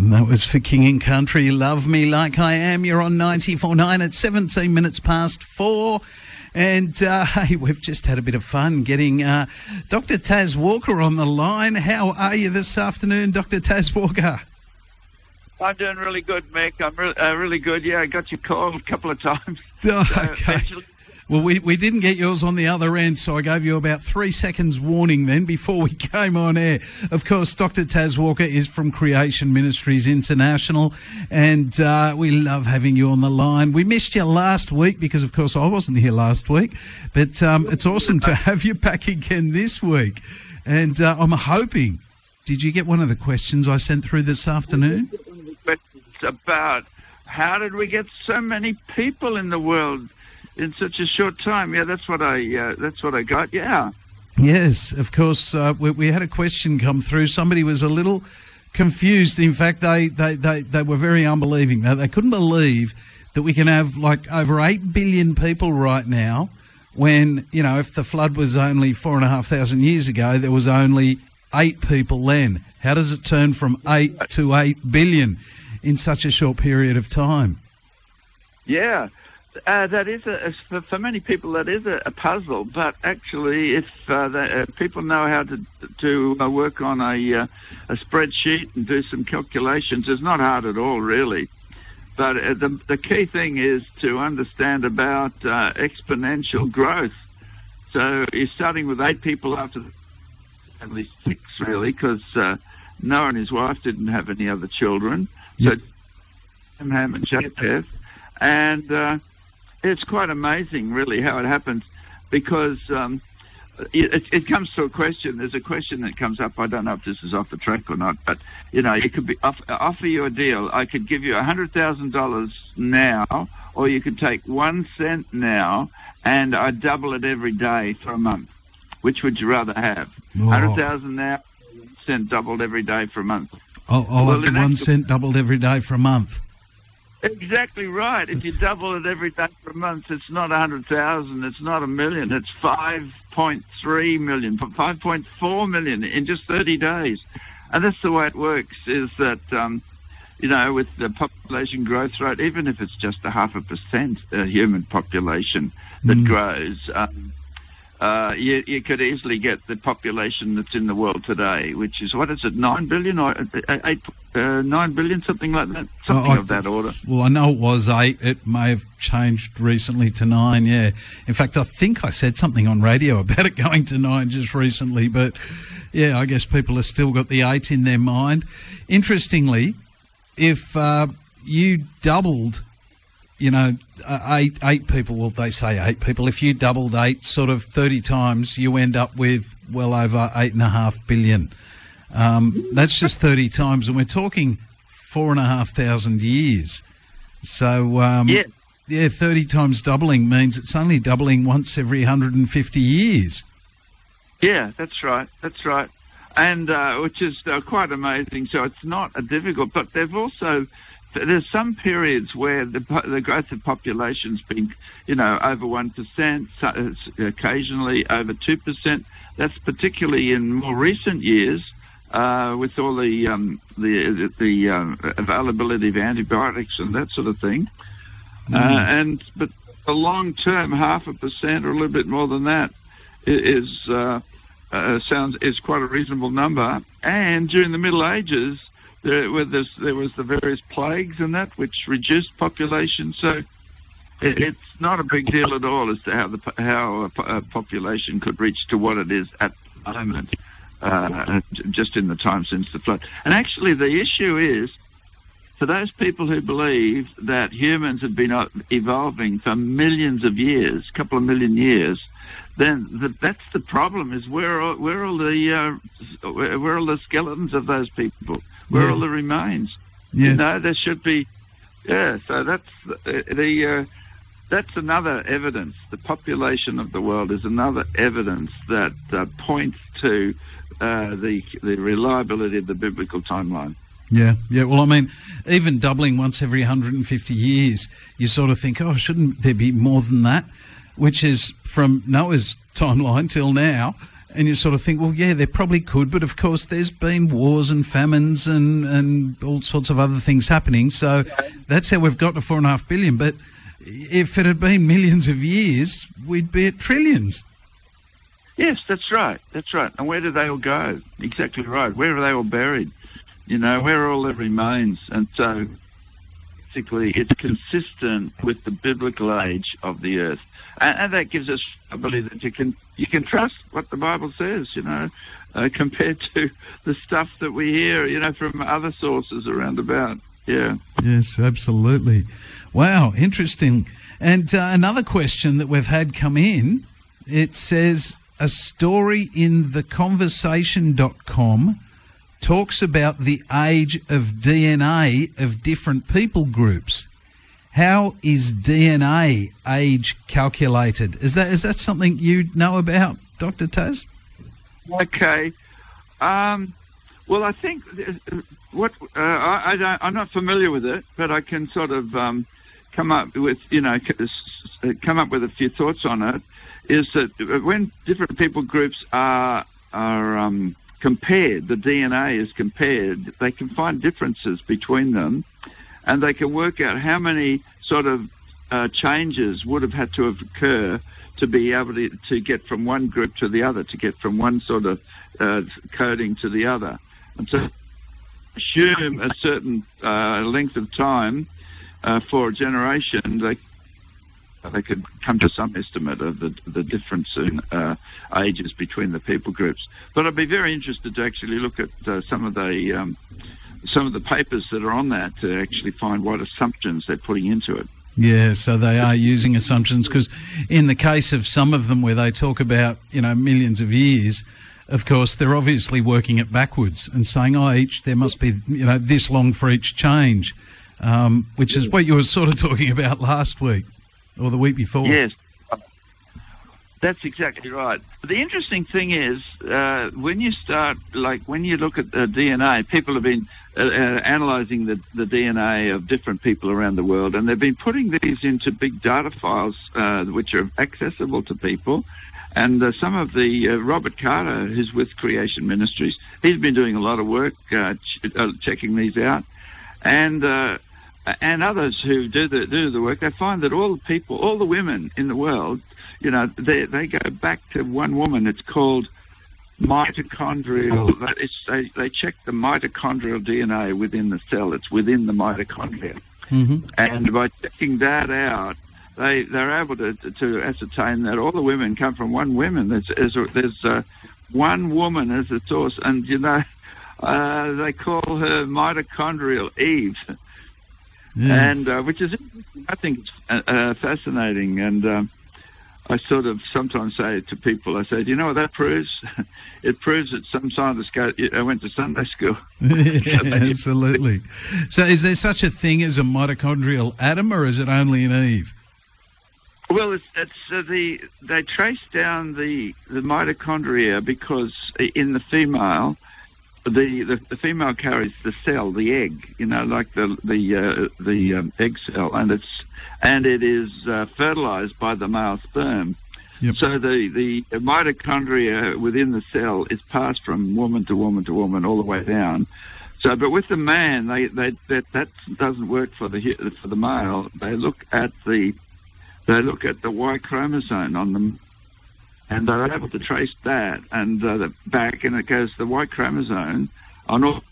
And that was for King and Country, Love Me Like I Am. You're on 94.9 at 17 minutes past 4. And, hey, we've just had a bit of fun getting Dr. Taz Walker on the line. How are you this afternoon, Dr. Taz Walker? I'm doing really good, Mick. I'm really good. Yeah, I got your call a couple of times. Oh, okay. Well, we didn't get yours on the other end, so I gave you about 3 seconds warning then before we came on air. Of course, Dr. Taz Walker is from Creation Ministries International, and we love having you on the line. We missed you last week because, of course, I wasn't here last week, but it's awesome to have you back again this week. And I'm hoping, did you get one of the questions I sent through this afternoon? Questions about how did we get so many people in the world in such a short time? Yeah, that's what I got. Yeah. Yes, of course. We had a question come through. Somebody was a little confused. In fact, they were very unbelieving. They couldn't believe that we can have like over 8 billion people right now when, you know, if the flood was only 4,500 years ago, there was only 8 people then. How does it turn from 8 to 8 billion in such a short period of time? Yeah. That is for many people that is a puzzle, but actually, if people know how to work on a spreadsheet and do some calculations, it's not hard at all, really. But the key thing is to understand about exponential growth. So you're starting with 8 people after at least 6, really, because Noah and his wife didn't have any other children. Yep. So Ham and Japheth, and it's quite amazing, really, how it happens, because it comes to a question. There's a question that comes up. I don't know if this is off the track or not, but, you know, it could be offer you a deal. I could give you $100,000 now, or you could take 1 cent now, and I double it every day for a month. Which would you rather have? Oh. 100,000 now, 1 cent doubled every day for a month. I'll have the 1 cent doubled every day for a month. Exactly right. If you double it every day for a month, it's not 100,000, it's not 1 million, it's 5.3 million, 5.4 million in just 30 days. And that's the way it works, is that, you know, with the population growth rate, even if it's just 0.5% human population that grows, you could easily get the population that's in the world today, which is, what is it, 9 billion or 9 billion, something like that, something of that order. Well, I know it was 8. It may have changed recently to 9, yeah. In fact, I think I said something on radio about it going to 9 just recently, but, yeah, I guess people have still got the 8 in their mind. Interestingly, if you doubled, you know, 8 people, well, they say 8 people. If you doubled 8 sort of 30 times, you end up with well over 8.5 billion. That's just 30 times, and we're talking 4,500 years. So, yeah, 30 times doubling means it's only doubling once every 150 years. Yeah, that's right. That's right. And which is quite amazing. So it's not a difficult, but they've also... There's some periods where the growth of population's been, you know, over 1%, occasionally over 2%. That's particularly in more recent years, with all the availability of antibiotics and that sort of thing. But the long term, 0.5% or a little bit more than that is quite a reasonable number. And during the Middle Ages, there was the various plagues and that which reduced population. So it's not a big deal at all as to how a population could reach to what it is at the moment, just in the time since the flood. And actually, the issue is, for those people who believe that humans have been evolving for millions of years, a couple of million years, then that's the problem. Is where are all the skeletons of those people? Where are all the remains? Yeah. You know, there should be. Yeah, so that's another evidence. The population of the world is another evidence that points to the reliability of the biblical timeline. Yeah. Well, I mean, even doubling once every 150 years, you sort of think, oh, shouldn't there be more than that? Which is from Noah's timeline till now. And you sort of think, well, yeah, they probably could, but of course there's been wars and famines and all sorts of other things happening. So that's how we've got to 4.5 billion. But if it had been millions of years, we'd be at trillions. Yes, that's right. That's right. And where do they all go? Exactly right. Where are they all buried? Where are all their remains? And so basically it's consistent with the biblical age of the earth. And that gives us, I believe, that you can trust what the Bible says, compared to the stuff that we hear, from other sources around about. Yeah. Yes, absolutely. Wow, interesting. And another question that we've had come in, it says, a story in theconversation.com talks about the age of DNA of different people groups. How is DNA age calculated? Is that something you know about, Dr. Taz? Okay. Well, I think I'm not familiar with it, but I can sort of come up with a few thoughts on it. Is that when different people groups are compared, the DNA is compared, they can find differences between them, and they can work out how many sort of changes would have had to have occur to be able to get from one group to the other, to get from one sort of coding to the other. And so assume a certain length of time for a generation, they could come to some estimate of the difference in ages between the people groups. But I'd be very interested to actually look at some of the papers that are on that to actually find what assumptions they're putting into it. Yeah, so they are using assumptions, because in the case of some of them where they talk about, millions of years, of course, they're obviously working it backwards and saying, there must be, this long for each change, which is what you were sort of talking about last week or the week before. Yes, that's exactly right. The interesting thing is, when you look at DNA, people have been analysing the DNA of different people around the world, and they've been putting these into big data files which are accessible to people. And some of the Robert Carter, who's with Creation Ministries, he's been doing a lot of work checking these out, and others who do the work. They find that all the women in the world, they go back to one woman. It's called mitochondrial. They check the mitochondrial DNA within the cell. It's within the mitochondria, and by checking that out, they're able to ascertain that all the women come from one woman. There's one woman as a source, and they call her mitochondrial Eve. Yes. And which is, I think, fascinating. And I sort of sometimes say to people, I say, do you know what that proves? It proves that some scientists went to Sunday school. Yeah, absolutely. So is there such a thing as a mitochondrial atom, or is it only an Eve? Well, they trace down the mitochondria because in the female, the female carries the cell, the egg, like the egg cell, and it is fertilized by the male sperm. Yep. So the mitochondria within the cell is passed from woman to woman to woman all the way down. So, but with the man, that doesn't work for the male. They look at the Y chromosome on them, and they're able to trace that and back, and it goes the Y chromosome on all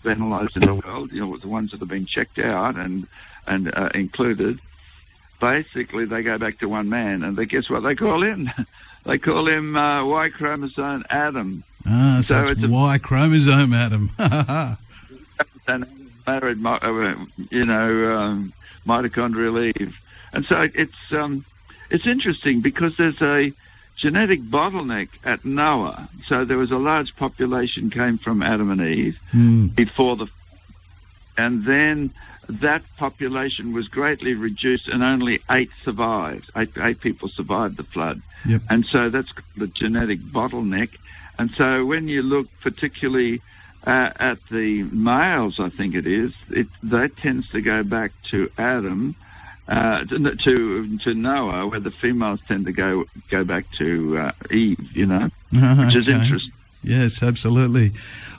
analysed in the world, the ones that have been checked out and included. Basically, they go back to one man, and guess what they call him? They call him Y chromosome Adam. Ah, so it's Y chromosome Adam. And married, mitochondrial Eve. And so it's interesting because there's a genetic bottleneck at Noah. So there was a large population came from Adam and Eve before and then that population was greatly reduced and only 8 survived. Eight people survived the flood. Yep. And so that's the genetic bottleneck. And so when you look particularly at the males, I think it is, that tends to go back to Adam. to Noah, where the females tend to go back to Eve, which is interesting. Yes, absolutely.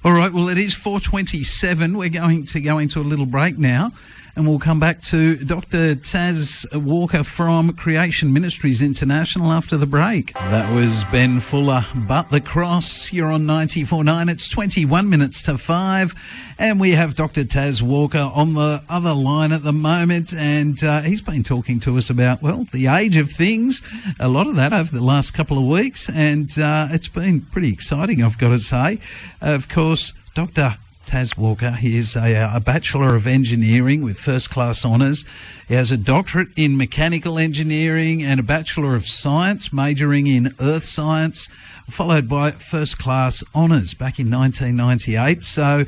All right, well, it is 4:27. We're going to go into a little break now, and we'll come back to Dr. Taz Walker from Creation Ministries International after the break. That was Ben Fuller, But the Cross. You're on 94.9. It's 21 minutes to 5, and we have Dr. Taz Walker on the other line at the moment, and he's been talking to us about, well, the age of things, a lot of that over the last couple of weeks, and it's been pretty exciting, I've got to say. Of course, Dr. Taz Walker, he is a Bachelor of Engineering with first-class honours. He has a doctorate in Mechanical Engineering and a Bachelor of Science, majoring in Earth Science, followed by first-class honours back in 1998. So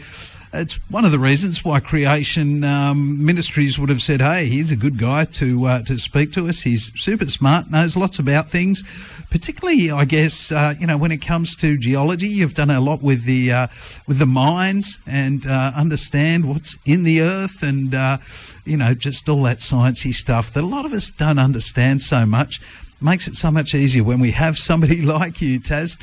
it's one of the reasons why Creation Ministries would have said, hey, he's a good guy to speak to us. He's super smart, knows lots about things, particularly, I guess, when it comes to geology. You've done a lot with the mines and understand what's in the earth and, just all that sciencey stuff that a lot of us don't understand so much. Makes it so much easier when we have somebody like you, Taz,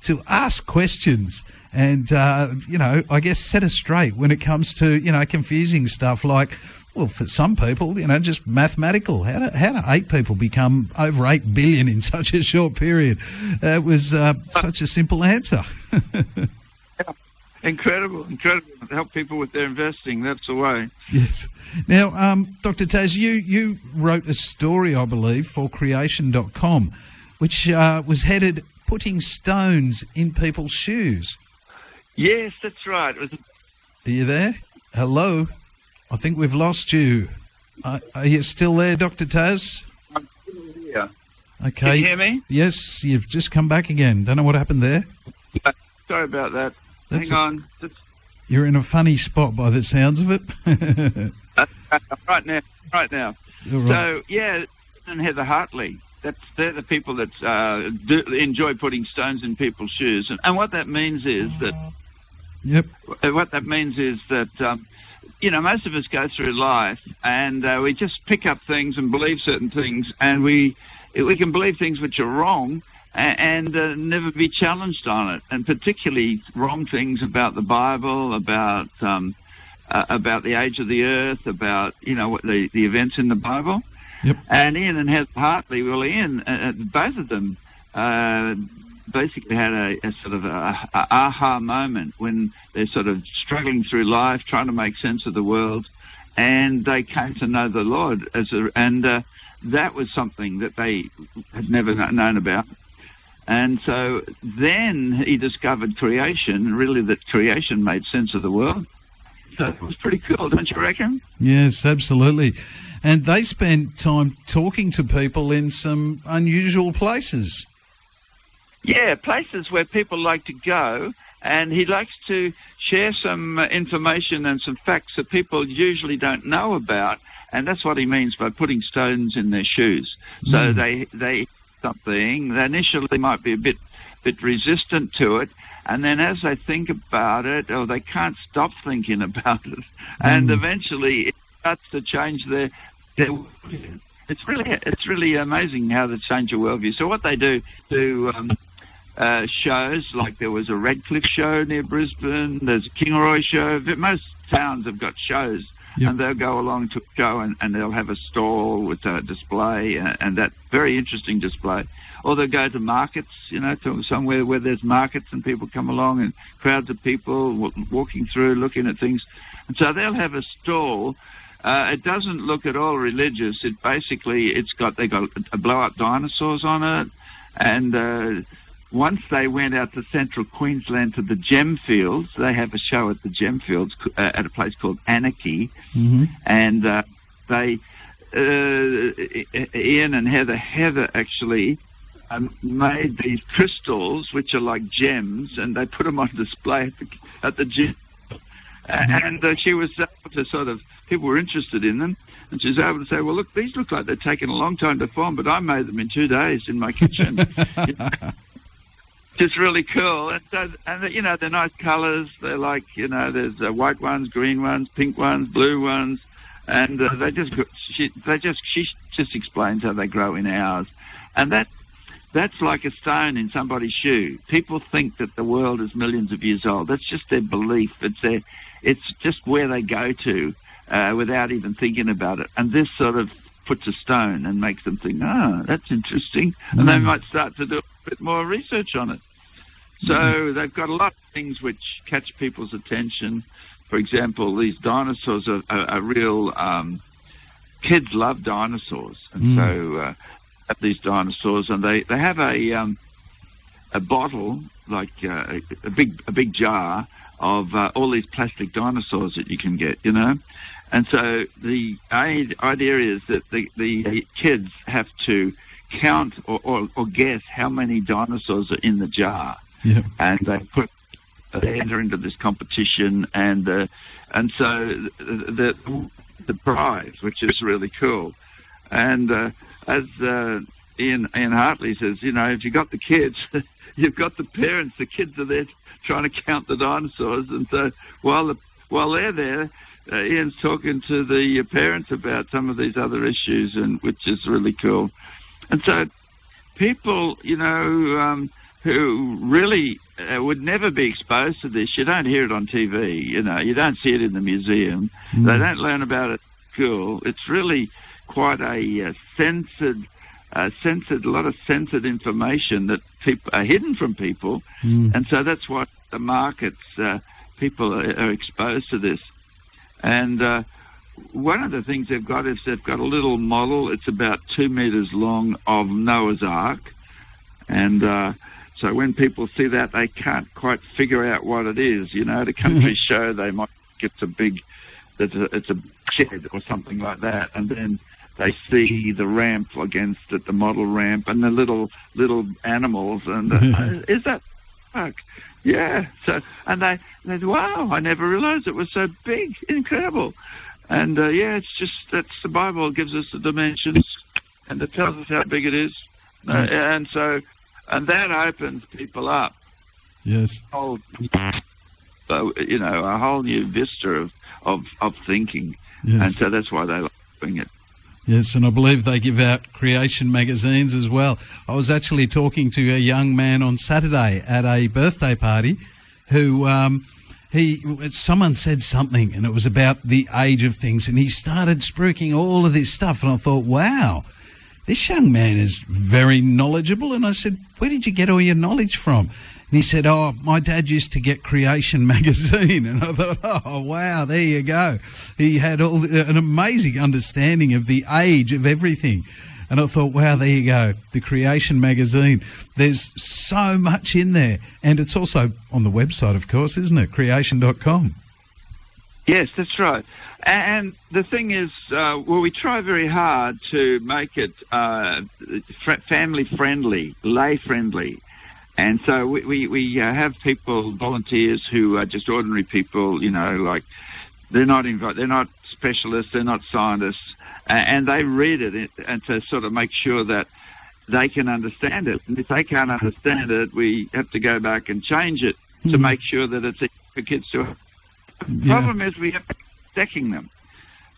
to ask questions and, I guess set us straight when it comes to, confusing stuff like, well, for some people, just mathematical. How do 8 people become over 8 billion in such a short period? It was such a simple answer. Incredible. Help people with their investing. That's the way. Yes. Now, Dr. Taz, you wrote a story, I believe, for creation.com, which was headed Putting Stones in People's Shoes. Yes, that's right. Are you there? Hello? I think we've lost you. Are you still there, Dr. Taz? I'm still here. Okay. Can you hear me? Yes, you've just come back again. Don't know what happened there. Sorry about that. Hang on. You're in a funny spot by the sounds of it. Right now. Right. So, yeah, and Heather Hartley. They're the people that enjoy putting stones in people's shoes. And what that means is that... Yep. What that means is that, most of us go through life and we just pick up things and believe certain things, and we can believe things which are wrong and never be challenged on it, and particularly wrong things about the Bible, about the age of the earth, about, what the events in the Bible. Yep. And Ian and Heather Hartley, both of them basically had a sort of a aha moment when they're sort of struggling through life, trying to make sense of the world, and they came to know the Lord and that was something that they had never known about. And so then he discovered creation, really that creation made sense of the world. So it was pretty cool, don't you reckon? Yes, absolutely. And they spent time talking to people in some unusual places. Yeah, places where people like to go, and he likes to share some information and some facts that people usually don't know about, and that's what he means by putting stones in their shoes. So they something, they initially might be a bit resistant to it, and then as they think about it, or they can't stop thinking about it, and eventually it starts to change their it's really amazing how they change your worldview. So what they do shows, like there was a Redcliffe show near Brisbane, there's a Kingaroy show. Most towns have got shows. Yep. And they'll go along to a show and they'll have a stall with a display and that very interesting display. Or they'll go to markets, to somewhere where there's markets and people come along and crowds of people walking through, looking at things. And so they'll have a stall. It doesn't look at all religious. It basically, they got blow-up dinosaurs on it. And once they went out to central Queensland to the Gemfields, they have a show at the Gemfields at a place called Anarchy. Mm-hmm. And Ian and Heather actually made these crystals, which are like gems, and they put them on display at the gym. Mm-hmm. And she was able to people were interested in them, and she was able to say, well, look, these look like they're taking a long time to form, but I made them in 2 days in my kitchen. It's really cool. And they're nice colours. They're like, there's white ones, green ones, pink ones, blue ones. and she just explains how they grow in ours, and that's like a stone in somebody's shoe. People think that the world is millions of years old. That's just their belief. It's just where they go to without even thinking about it. And this sort of puts a stone and makes them think, that's interesting. And they might start to do a bit more research on it. So they've got a lot of things which catch people's attention. For example, these dinosaurs are real... kids love dinosaurs. And so have these dinosaurs, and they have a bottle, like a big jar of all these plastic dinosaurs that you can get, And so the idea is that the kids have to count or guess how many dinosaurs are in the jar. Yeah. And they enter into this competition, and so the prize, which is really cool. And as Ian Hartley says, if you've got the kids, you've got the parents. The kids are there trying to count the dinosaurs, and so while they're there, Ian's talking to the parents about some of these other issues, and which is really cool. And so people, who really would never be exposed to this. You don't hear it on TV, you don't see it in the museum. They don't learn about it at school. It's really quite a lot of censored information that people are hidden from people. And so that's what the markets, people are exposed to this. And one of the things they've got is they've got a little model. It's about 2 meters long of Noah's Ark. And so when people see that, they can't quite figure out what it is. The countries show they might get it's a shed or something like that, and then they see the ramp against it, the model ramp, and the little animals, and is that fuck? Yeah. So and they wow, I never realised it was so big, incredible. And it's just that's the Bible gives us the dimensions, and it tells us how big it is, and so. And that opens people up. Yes. So, a whole new vista of thinking. Yes. And so that's why they like doing it. Yes, and I believe they give out creation magazines as well. I was actually talking to a young man on Saturday at a birthday party who someone said something, and it was about the age of things, and he started spruiking all of this stuff, and I thought, wow, this young man is very knowledgeable. And I said, where did you get all your knowledge from? And he said, my dad used to get Creation magazine. And I thought, oh, wow, there you go. He had an amazing understanding of the age of everything. And I thought, wow, there you go, the Creation magazine. There's so much in there. And it's also on the website, of course, isn't it? Creation.com. Yes, that's right. And the thing is, we try very hard to make it family-friendly, lay-friendly. And so we have people, volunteers, who are just ordinary people, like they're not specialists, they're not scientists, and they read it and to sort of make sure that they can understand it. And if they can't understand it, we have to go back and change it to make sure that it's easy for kids to. The problem is we have to keep checking them.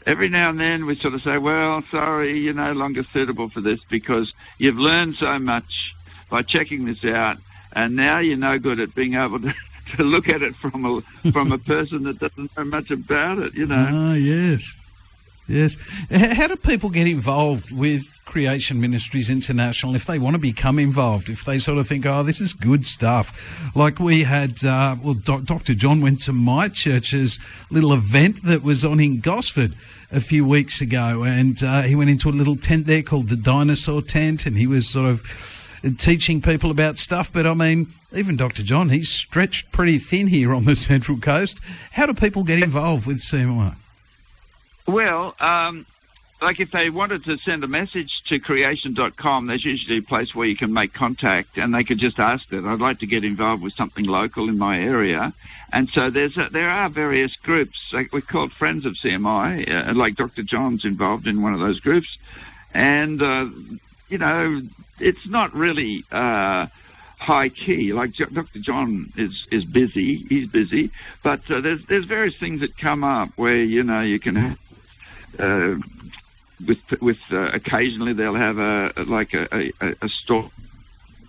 Every now and then we sort of say, well, sorry, you're no longer suitable for this because you've learned so much by checking this out, and now you're no good at being able to look at it from a person that doesn't know much about it, Ah, yes. Yes. How do people get involved with Creation Ministries International if they want to become involved, if they sort of think, this is good stuff? Like we had, Dr. John went to my church's little event that was on in Gosford a few weeks ago, and he went into a little tent there called the Dinosaur Tent, and he was sort of teaching people about stuff. But I mean, even Dr. John, he's stretched pretty thin here on the Central Coast. How do people get involved with CMI? Well, like if they wanted to send a message to creation.com, there's usually a place where you can make contact, and they could just ask that, I'd like to get involved with something local in my area. And so there are various groups. Like we're called Friends of CMI, like Dr. John's involved in one of those groups. And, it's not really high key. Like Dr. John is busy. He's busy. But there's various things that come up where, you can with occasionally they'll have a store,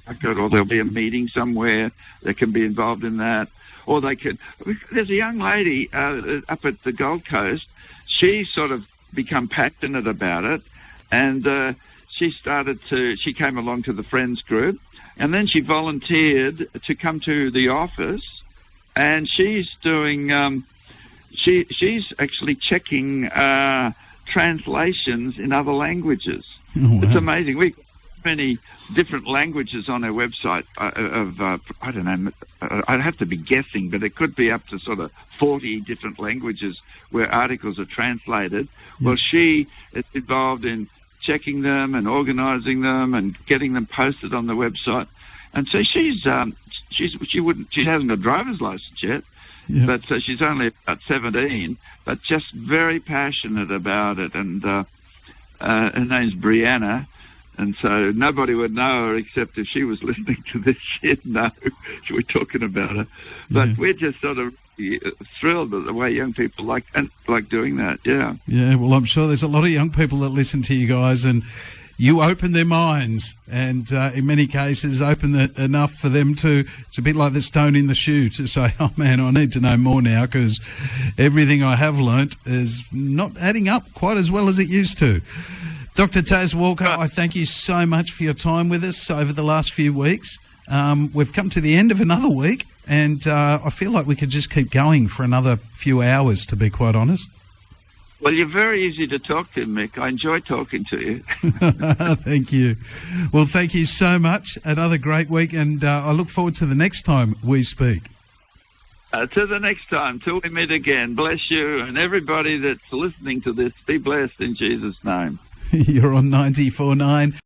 or there'll be a meeting somewhere that can be involved in that, or they could. There's a young lady up at the Gold Coast. She sort of become passionate about it, and she came along to the Friends group, and then she volunteered to come to the office, and she's doing. She's actually checking translations in other languages. Oh, wow. It's amazing. We've got many different languages on our website I don't know, I'd have to be guessing, but it could be up to sort of 40 different languages where articles are translated. Yeah. Well, she is involved in checking them and organising them and getting them posted on the website. And so she hasn't a driver's license yet, yeah. But she's only about 17, but just very passionate about it. And her name's Brianna. And so nobody would know her except if she was listening to this, she'd know we're talking about her. But yeah. We're just sort of thrilled at the way young people like doing that, yeah. Yeah, well, I'm sure there's a lot of young people that listen to you guys, and you open their minds, and in many cases open it enough for them to be like the stone in the shoe, to say, oh man, I need to know more now, because everything I have learnt is not adding up quite as well as it used to. Dr. Taz Walker, I thank you so much for your time with us over the last few weeks. We've come to the end of another week, and I feel like we could just keep going for another few hours, to be quite honest. Well, you're very easy to talk to, Mick. I enjoy talking to you. Thank you. Well, thank you so much. Another great week, and I look forward to the next time we speak. To the next time, till we meet again. Bless you, and everybody that's listening to this, be blessed in Jesus' name. You're on 94.9.